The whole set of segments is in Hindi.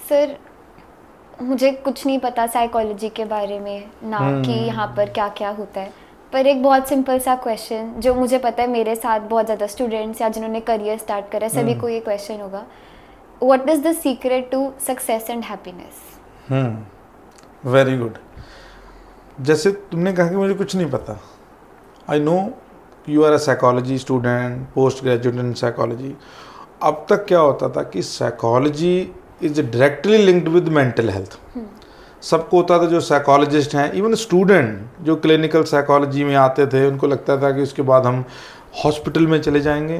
सर मुझे कुछ नहीं पता साइकोलॉजी के बारे में ना कि यहाँ पर क्या क्या होता है, पर एक बहुत सिंपल सा क्वेश्चन जो मुझे पता है मेरे साथ बहुत ज़्यादा स्टूडेंट्स या जिन्होंने करियर स्टार्ट करा है सभी को ये क्वेश्चन होगा, what is the secret to success and happiness? Very good. जैसे तुमने कहा कि मुझे कुछ नहीं पता, I know you are a psychology student, post graduate in psychology. अब तक क्या होता था कि psychology is directly linked with mental health. सबको होता था जो साइकोलॉजिस्ट हैं, इवन स्टूडेंट जो क्लिनिकल साइकोलॉजी में आते थे उनको लगता था कि उसके बाद हम हॉस्पिटल में चले जाएंगे,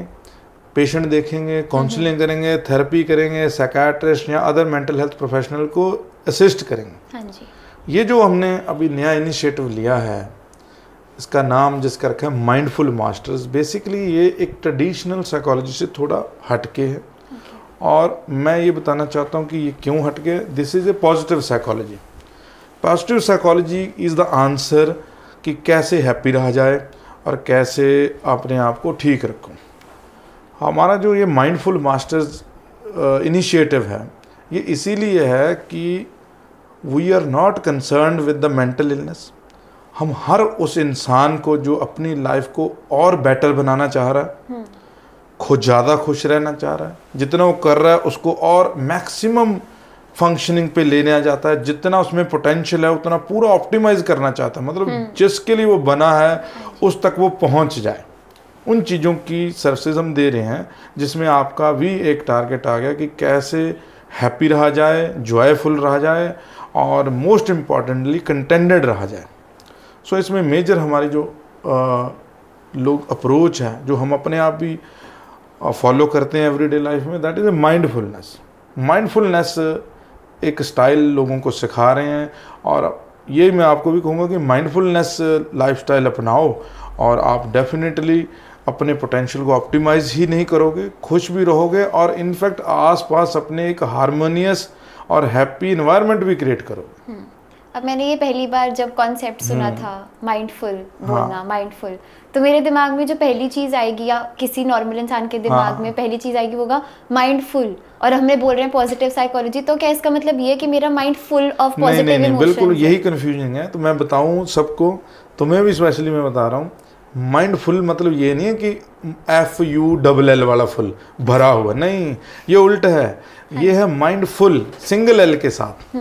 पेशेंट देखेंगे, काउंसलिंग करेंगे, थेरेपी करेंगे, साइकियाट्रिस्ट या अदर मेंटल हेल्थ प्रोफेशनल को असिस्ट करेंगे। हाँ जी। ये जो हमने अभी नया इनिशिएटिव लिया है, इसका नाम जिसका रखा है माइंडफुल मास्टर्स, बेसिकली ये एक ट्रेडिशनल साइकोलॉजी से थोड़ा हटके है। और मैं ये बताना चाहता हूँ कि ये क्यों हटके। This is a positive psychology. Positive psychology is the answer कि कैसे हैप्पी रहा जाए और कैसे अपने आप को ठीक रखूँ। हमारा जो ये माइंडफुल मास्टर्स इनिशिएटिव है, ये इसीलिए है कि we are not concerned with the mental illness. हम हर उस इंसान को जो अपनी लाइफ को और बेटर बनाना चाह रहा है, खुद ज़्यादा खुश रहना चाह रहा है, जितना वो कर रहा है उसको और मैक्सिमम फंक्शनिंग पे लेने आ जाता है, जितना उसमें पोटेंशियल है उतना पूरा ऑप्टिमाइज करना चाहता है, मतलब जिसके लिए वो बना है उस तक वो पहुंच जाए। उन चीज़ों की सर्विसेज हम दे रहे हैं जिसमें आपका भी एक टारगेट आ गया कि कैसे हैप्पी रहा जाए, जॉयफुल रहा जाए और मोस्ट इम्पॉर्टेंटली कंटेंटेड रहा जाए। सो इसमें मेजर हमारी जो लोग अप्रोच है, जो हम अपने आप भी फॉलो करते हैं एवरीडे लाइफ में, that is a mindfulness. Mindfulness एक स्टाइल लोगों को सिखा रहे हैं और ये मैं आपको भी कहूँगा कि माइंडफुलनेस लाइफस्टाइल अपनाओ और आप डेफिनेटली अपने पोटेंशियल को ऑप्टिमाइज ही नहीं करोगे, खुश भी रहोगे और इनफैक्ट आसपास अपने एक हार्मोनियस और हैप्पी इन्वायरमेंट भी क्रिएट करोगे। अब मैंने ये पहली बार जब कॉन्सेप्ट सुना था माइंडफुल बोलना, माइंडफुल, तो मेरे दिमाग में जो पहली चीज़ आएगी या किसी नॉर्मल इंसान के दिमाग में पहली चीज़ आएगी होगा माइंडफुल। और हमने बोल रहे हैं पॉजिटिव साइकोलॉजी, तो क्या इसका मतलब ये है कि मेरा mind full of positive emotions? नहीं, बिल्कुल यही कन्फ्यूजन है। तो मैं बताऊं सबको, तुम्हें भी स्पेशली मैं बता रहा हूँ, माइंडफुल मतलब ये नहीं है कि FULL वाला फुल भरा हुआ, नहीं, ये उल्टा है। ये है माइंडफुल सिंगल L के साथ।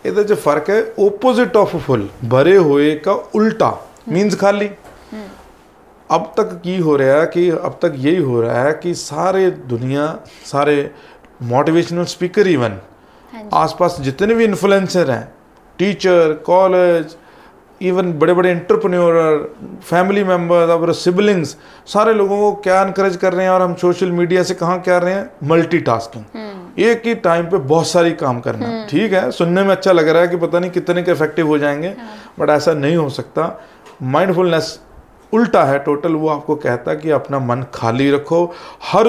इधर जो फर्क है, ओपोजिट ऑफ फुल, भरे हुए का उल्टा मीन्स खाली। अब तक की हो रहा है कि अब तक यही हो रहा है कि सारे दुनिया, सारे मोटिवेशनल स्पीकर, इवन आसपास जितने भी इन्फ्लुएंसर हैं, टीचर, कॉलेज, इवन बड़े बड़े एंटरप्रेन्योर, फैमिली मेम्बर्स, और सिबलिंग्स, सारे लोगों को क्या इनकरेज कर रहे हैं और हम सोशल मीडिया से कहाँ क्या रहे हैं, मल्टीटास्किंग, एक ही टाइम पे बहुत सारी काम करना। ठीक है, सुनने में अच्छा लग रहा है कि पता नहीं कितने के इफेक्टिव हो जाएंगे, बट ऐसा नहीं हो सकता। माइंडफुलनेस उल्टा है टोटल। वो आपको कहता है कि अपना मन खाली रखो, हर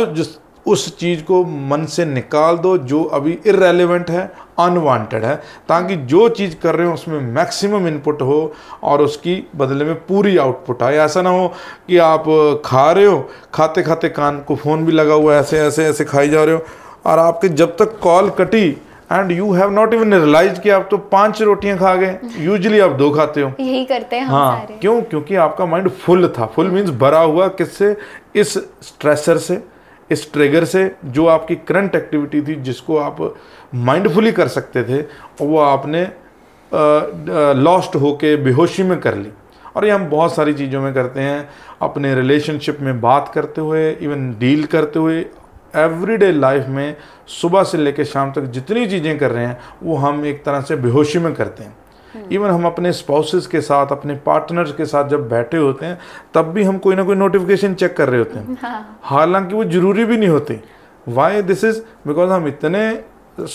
उस चीज़ को मन से निकाल दो जो अभी इररेलेवेंट है, अनवांटेड है, ताकि जो चीज़ कर रहे हो उसमें मैक्सिमम इनपुट हो और उसकी बदले में पूरी आउटपुट आए। ऐसा ना हो कि आप खा रहे हो, खाते खाते कान को फ़ोन भी लगा हुआ है, ऐसे ऐसे ऐसे खाई जा रहे हो, और आपके जब तक कॉल कटी and you have not even realise कि आप तो 5 रोटियां खा गए, यूजुअली आप 2 खाते हो। यही करते हैं हम सारे। क्यों? क्योंकि आपका माइंड फुल था। फुल मीन्स भरा हुआ, किससे? इस स्ट्रेसर से, इस ट्रिगर से, जो आपकी करंट एक्टिविटी थी जिसको आप माइंडफुली कर सकते थे, वो आपने लॉस्ट होके बेहोशी में कर ली। और ये हम बहुत सारी चीज़ों में करते हैं, अपने रिलेशनशिप में बात करते हुए, इवन डील करते हुए, एवरीडे लाइफ में सुबह से लेकर शाम तक जितनी चीज़ें कर रहे हैं वो हम एक तरह से बेहोशी में करते हैं। इवन हम अपने स्पाउसेस के साथ, अपने पार्टनर्स के साथ जब बैठे होते हैं तब भी हम कोई ना कोई नोटिफिकेशन चेक कर रहे होते हैं, हालांकि वो ज़रूरी भी नहीं होती। वाई दिस इज़ बिकॉज हम इतने,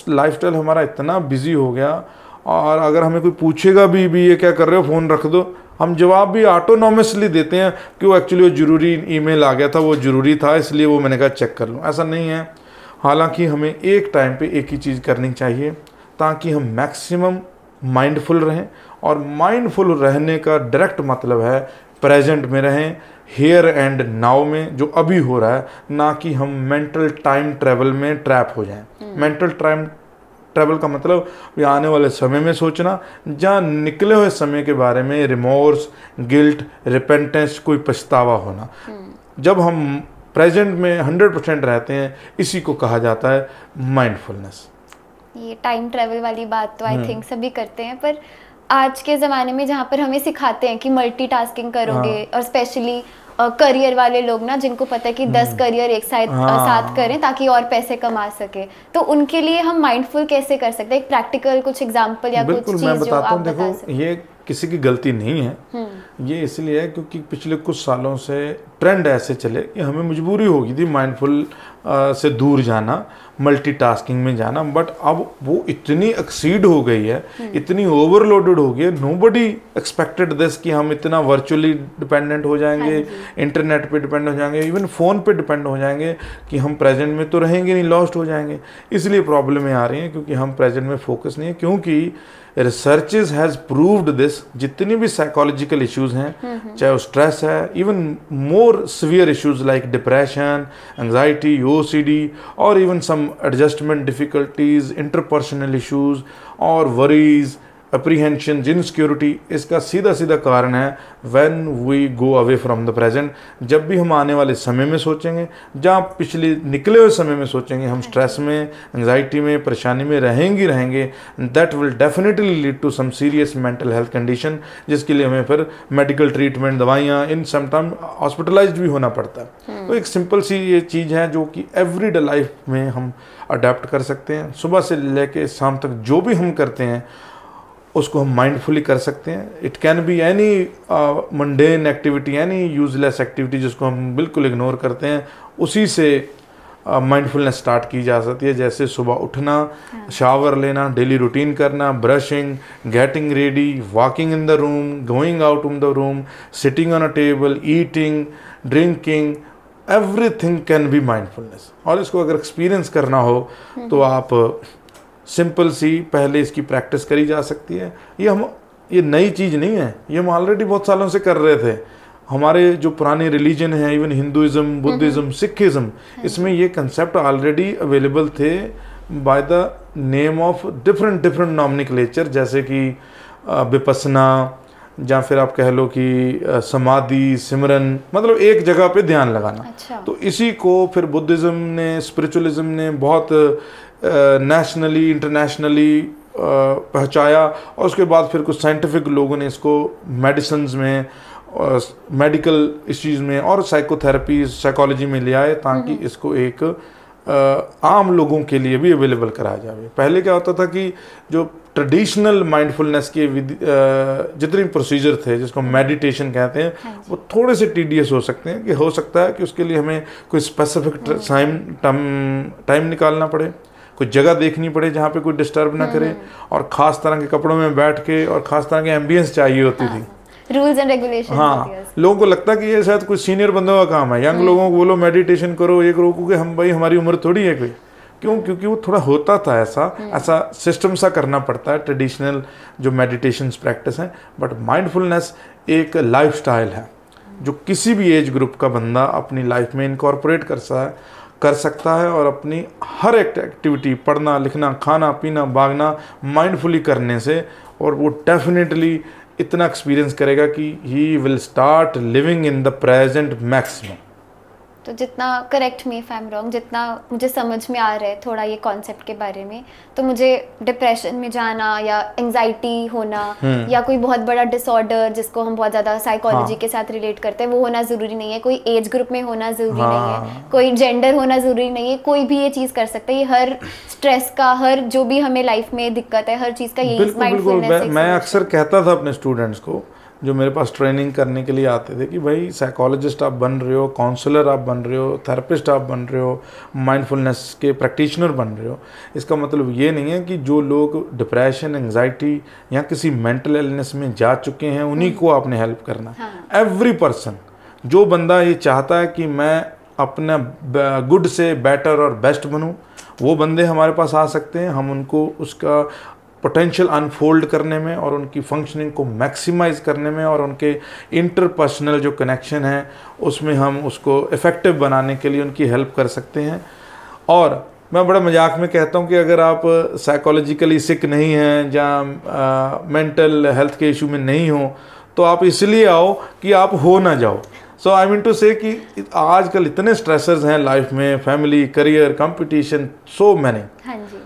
लाइफस्टाइल हमारा इतना बिजी हो गया, और अगर हमें कोई पूछेगा भी ये क्या कर रहे हो, फ़ोन रख दो, हम जवाब भी ऑटोनॉमसली देते हैं कि वो एक्चुअली वो ज़रूरी ईमेल आ गया था, वो ज़रूरी था, इसलिए वो मैंने कहा चेक कर लूँ। ऐसा नहीं है। हालांकि हमें एक टाइम पे एक ही चीज़ करनी चाहिए ताकि हम मैक्सिमम माइंडफुल रहें, और माइंडफुल रहने का डायरेक्ट मतलब है प्रेजेंट में रहें, हियर एंड नाउ में, जो अभी हो रहा है, ना कि हम मेंटल टाइम ट्रेवल में ट्रैप हो जाएं। मेंटल टाइम ट्रैवल का मतलब भी आने वाले समय में सोचना, जहाँ निकले हुए समय के बारे में रिमोर्स, गिल्ट, रिपेंटेंस, कोई पछतावा होना। जब हम प्रेजेंट में 100% रहते हैं, इसी को कहा जाता है माइंडफुलनेस। ये टाइम ट्रैवल वाली बात तो आई थिंक सभी करते हैं, पर आज के ज़माने में जहाँ पर हमें सिखाते हैं कि मल्टीटास्किंग करोगे, और स्पेशली करियर वाले लोग ना, जिनको पता है कि 10 करियर एक साथ करें ताकि और पैसे कमा सके, तो उनके लिए हम माइंडफुल कैसे कर सकते हैं? एक प्रैक्टिकल कुछ एग्जांपल या कुछ चीज़ जो आप बता सकते हैं। ये किसी की गलती नहीं है, ये इसलिए है क्योंकि पिछले कुछ सालों से ट्रेंड ऐसे चले कि हमें मजबूरी हो गई थी माइंडफुल से दूर जाना, मल्टीटास्किंग में जाना। बट अब वो इतनी एक्सीड हो गई है, इतनी ओवरलोडेड हो गई है, नोबडी एक्सपेक्टेड दिस कि हम इतना वर्चुअली डिपेंडेंट हो जाएंगे, इंटरनेट पे डिपेंड हो जाएंगे, इवन फ़ोन पे डिपेंड हो जाएंगे कि हम प्रेजेंट में तो रहेंगे नहीं, लॉस्ट हो जाएंगे। इसलिए प्रॉब्लमें आ रही हैं क्योंकि हम प्रेजेंट में फोकस नहीं है। क्योंकि रिसर्चेस हैज़ प्रूव्ड दिस, जितनी भी साइकोलॉजिकल इश्यूज हैं, चाहे वो स्ट्रेस है, even more severe issues like depression, anxiety, OCD, और even some adjustment difficulties, interpersonal issues और वरीज, अप्रीहेंशन, इनसिक्योरिटी, इसका सीधा सीधा कारण है when we go away from the present. जब भी हम आने वाले समय में सोचेंगे, जहाँ पिछले निकले हुए समय में सोचेंगे, हम स्ट्रेस में, एंजाइटी में, परेशानी में रहेंगे, that will definitely lead to some serious mental health condition, जिसके लिए हमें फिर मेडिकल ट्रीटमेंट, दवाइयाँ, इन समटाइम हॉस्पिटलाइज्ड भी होना पड़ता है। तो एक सिंपल सी ये चीज़ है जो कि एवरीडे लाइफ में हम अडेप्ट कर सकते हैं। सुबह से लेके शाम तक जो भी हम करते हैं उसको हम माइंडफुली कर सकते हैं। It can be any mundane activity, any useless activity जिसको हम बिल्कुल इग्नोर करते हैं, उसी से माइंडफुलनेस स्टार्ट की जा सकती है। जैसे सुबह उठना, शावर लेना, डेली रूटीन करना, brushing, getting ready, walking in the room, going out in the room, sitting on a table, eating, drinking, everything can be mindfulness. और इसको अगर एक्सपीरियंस करना हो तो आप सिंपल सी पहले इसकी प्रैक्टिस करी जा सकती है। ये नई चीज़ नहीं है, ये हम ऑलरेडी बहुत सालों से कर रहे थे। हमारे जो पुराने रिलीजन हैं, इवन हिंदुइज्म, बुद्धिज़्म, सिखिज़्म, इसमें ये कंसेप्ट ऑलरेडी अवेलेबल थे by the name of different nomenclature, जैसे कि विपस्सना, या फिर आप कह लो कि समाधि, सिमरन, मतलब एक जगह पे ध्यान लगाना। अच्छा। तो इसी को फिर बुद्धिज़्म ने, स्पिरिचुअलिज्म ने बहुत नेशनली, इंटरनेशनली पहुँचाया, और उसके बाद फिर कुछ साइंटिफिक लोगों ने इसको मेडिसिन्स में, मेडिकल इस चीज़ में और साइकोथेरेपी, साइकोलॉजी में ले आए, ताकि इसको एक आम लोगों के लिए भी अवेलेबल कराया जाए। पहले क्या होता था कि जो ट्रेडिशनल माइंडफुलनेस के जितने प्रोसीजर थे, जिसको मेडिटेशन कहते हैं, वो थोड़े से टीडियस हो सकते हैं, कि हो सकता है कि उसके लिए हमें कोई स्पेसिफिक टाइम निकालना पड़े, कोई जगह देखनी पड़े जहाँ पे कोई डिस्टर्ब ना करे, और ख़ास तरह के कपड़ों में बैठ के, और ख़ास तरह के एम्बियंस चाहिए होती थी। Rules and regulation. हाँ, लोगों को लगता है कि ये शायद कुछ सीनियर बंदों का काम है, यंग लोगों को बोलो मेडिटेशन करो, ये करो, क्योंकि हम भाई हमारी उम्र थोड़ी है कोई। क्यों? क्योंकि वो थोड़ा होता था ऐसा सिस्टम सा करना पड़ता है, ट्रेडिशनल जो मेडिटेशन प्रैक्टिस है। बट माइंडफुलनेस एक लाइफस्टाइल है जो किसी भी एज ग्रुप का बंदा अपनी लाइफ में इनकॉर्पोरेट कर सकता है, और अपनी हर एक एक्टिविटी, पढ़ना, लिखना, खाना पीना, भागना, माइंडफुली करने से, और वो डेफिनेटली इतना एक्सपीरियंस करेगा कि he will start living in the present maximum. तो जितना, correct me if I am wrong, जितना मुझे समझ में आ रहा है थोड़ा ये कॉन्सेप्ट के बारे में, तो मुझे डिप्रेशन में जाना या एंजाइटी होना या कोई बहुत बड़ा डिसऑर्डर जिसको हम बहुत ज़्यादा साइकोलॉजी के साथ रिलेट करते हैं, वो होना ज़रूरी नहीं है। कोई एज ग्रुप में होना ज़रूरी नहीं है, कोई जेंडर होना ज़रूरी नहीं है, कोई भी ये चीज़ कर सकता है। ये हर स्ट्रेस का, हर जो भी हमें लाइफ में दिक्कत है, हर चीज़ का यही माइंडफुलनेस। मैं अक्सर कहता था अपने स्टूडेंट्स को जो मेरे पास ट्रेनिंग करने के लिए आते थे कि भाई साइकोलॉजिस्ट आप बन रहे हो, काउंसलर आप बन रहे हो, थेरेपिस्ट आप बन रहे हो, माइंडफुलनेस के प्रैक्टिशनर बन रहे हो, इसका मतलब ये नहीं है कि जो लोग डिप्रेशन, एंजाइटी या किसी मेंटल इलनेस में जा चुके हैं उन्हीं को आपने हेल्प करना। एवरी पर्सन, जो बंदा ये चाहता है कि मैं अपना गुड से बेटर और बेस्ट बनूं, वो बंदे हमारे पास आ सकते हैं। हम उनको उसका पोटेंशियल अनफोल्ड करने में और उनकी फंक्शनिंग को मैक्सिमाइज करने में और उनके इंटरपर्सनल जो कनेक्शन है उसमें हम उसको इफ़ेक्टिव बनाने के लिए उनकी हेल्प कर सकते हैं। और मैं बड़ा मजाक में कहता हूँ कि अगर आप साइकोलॉजिकली सिक नहीं हैं या मेंटल हेल्थ के इशू में नहीं हो तो आप इसलिए आओ कि आप हो ना जाओ। सो आई मीन टू से कि आजकल इतने स्ट्रेसर्स हैं लाइफ में, family, career, competition, so many. हाँ जी।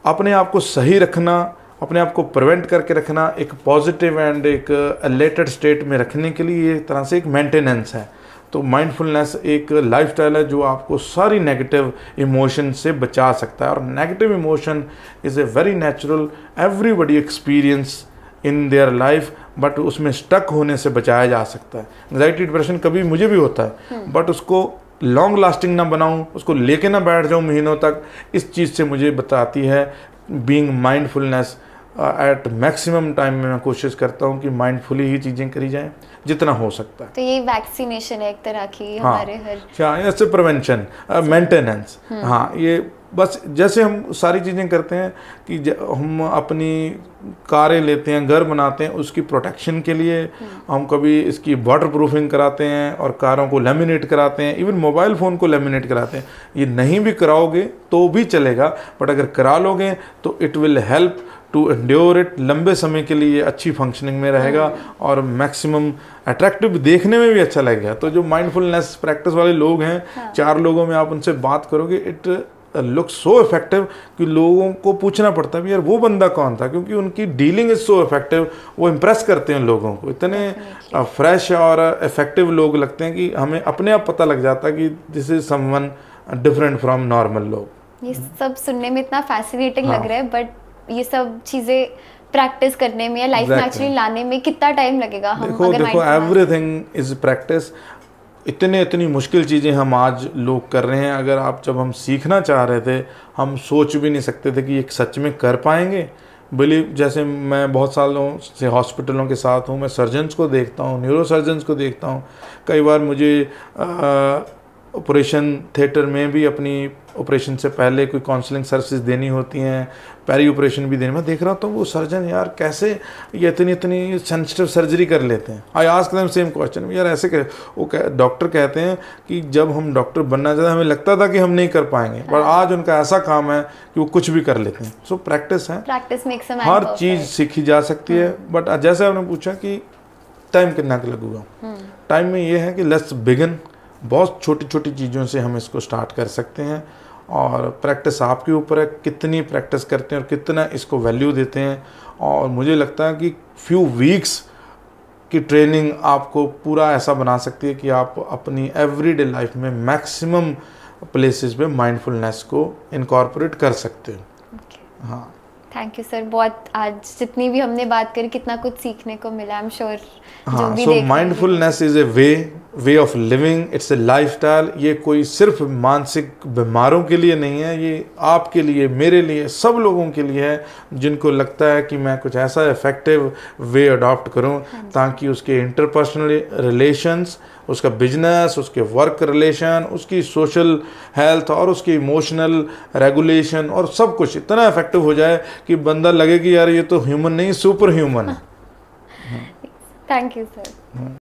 अपने आप को सही रखना, अपने आप को प्रिवेंट करके रखना, एक पॉजिटिव एंड एक एलेटेड स्टेट में रखने के लिए एक तरह से एक मेंटेनेंस है। तो माइंडफुलनेस एक लाइफस्टाइल है जो आपको सारी नेगेटिव इमोशन से बचा सकता है। और negative emotion is a very natural, everybody experience in their life, but उसमें स्टक होने से बचाया जा सकता है। एंग्जाइटी डिप्रेशन कभी मुझे भी होता है, बट उसको लॉन्ग लास्टिंग ना बनाऊं, उसको लेके ना बैठ जाऊं महीनों तक। इस चीज़ से मुझे बताती है being mindfulness. At maximum time में मैं कोशिश करता हूँ कि माइंडफुली ही चीज़ें करी जाएं जितना हो सकता है। तो ये वैक्सीनेशन है एक तरह की हमारे हर ऐसे प्रिवेंशन, मेंटेनेंस। हाँ, ये बस जैसे हम सारी चीज़ें करते हैं कि हम अपनी कारें लेते हैं, घर बनाते हैं, उसकी प्रोटेक्शन के लिए हम कभी इसकी वाटर प्रूफिंग कराते हैं और कारों को लेमिनेट कराते हैं, इवन मोबाइल फ़ोन को लेमिनेट कराते हैं। ये नहीं भी कराओगे तो भी चलेगा, बट अगर करा लोगे तो it will help to endure it. लंबे समय के लिए अच्छी फंक्शनिंग में रहेगा और मैक्सिमम अट्रैक्टिव देखने में भी अच्छा लगेगा। तो जो माइंडफुलनेस प्रैक्टिस वाले लोग हैं, 4 लोगों में आप उनसे बात करोगे, इट लुक सो इफेक्टिव कि लोगों को पूछना पड़ता है यार वो बंदा कौन था, क्योंकि उनकी डीलिंग इज सो इफेक्टिव। वो इम्प्रेस करते हैं लोगों को, इतने फ्रेश और इफेक्टिव लोग लगते हैं कि हमें अपने आप पता लग जाता है कि this is someone different from normal लोग। ये सब सुनने में इतना फैसिनेटिंग लग रहा है, बट ये सब चीज़ें प्रैक्टिस करने में या लाइफ में एक्चुअली लाने में कितना टाइम लगेगा? हम देखो एवरीथिंग इज प्रैक्टिस। इतनी मुश्किल चीज़ें हम आज लोग कर रहे हैं, अगर आप जब हम सीखना चाह रहे थे हम सोच भी नहीं सकते थे कि ये सच में कर पाएंगे। बिलीव, जैसे मैं बहुत सालों से हॉस्पिटलों के साथ हूँ, मैं सर्जन्स को देखता हूँ, न्यूरो सर्जन्स को देखता हूँ। कई बार मुझे ऑपरेशन थिएटर में भी अपनी ऑपरेशन से पहले कोई काउंसलिंग सर्विसेज देनी होती हैं, पेरी ऑपरेशन भी देनी। मैं देख रहा हूँ वो सर्जन यार कैसे ये इतनी सेंसिटिव सर्जरी कर लेते हैं। I ask them same question, यार ऐसे डॉक्टर कहते हैं कि जब हम डॉक्टर बनना चाहते हमें लगता था कि हम नहीं कर पाएंगे, पर आज उनका ऐसा काम है कि वो कुछ भी कर लेते हैं। सो प्रैक्टिस है, हर चीज़ सीखी जा सकती है। बट जैसे आपने पूछा कि टाइम कितना लगेगा, टाइम में ये है कि लेट्स बिगिन। बहुत छोटी छोटी चीज़ों से हम इसको स्टार्ट कर सकते हैं और प्रैक्टिस आपके ऊपर है, कितनी प्रैक्टिस करते हैं और कितना इसको वैल्यू देते हैं। और मुझे लगता है कि फ्यू वीक्स की ट्रेनिंग आपको पूरा ऐसा बना सकती है कि आप अपनी एवरीडे लाइफ में मैक्सिमम प्लेसेस पे माइंडफुलनेस को इनकॉर्पोरेट कर सकते हो। हाँ, थैंक यू सर। बहुत आज जितनी भी हमने बात करी कितना कुछ सीखने को मिला। आई एम श्योर हाँ, so mindfulness is a way of living, it's a lifestyle. ये कोई सिर्फ मानसिक बीमारों के लिए नहीं है, ये आपके लिए, मेरे लिए, सब लोगों के लिए है जिनको लगता है कि मैं कुछ ऐसा इफेक्टिव वे अडॉप्ट करूं ताकि उसके इंटरपर्सनल रिलेशंस, उसका बिजनेस, उसके वर्क रिलेशन, उसकी सोशल हेल्थ और उसकी इमोशनल रेगुलेशन और सब कुछ इतना इफेक्टिव हो जाए कि बंदा लगे कि यार ये तो ह्यूमन नहीं, सुपर ह्यूमन है। Thank you sir.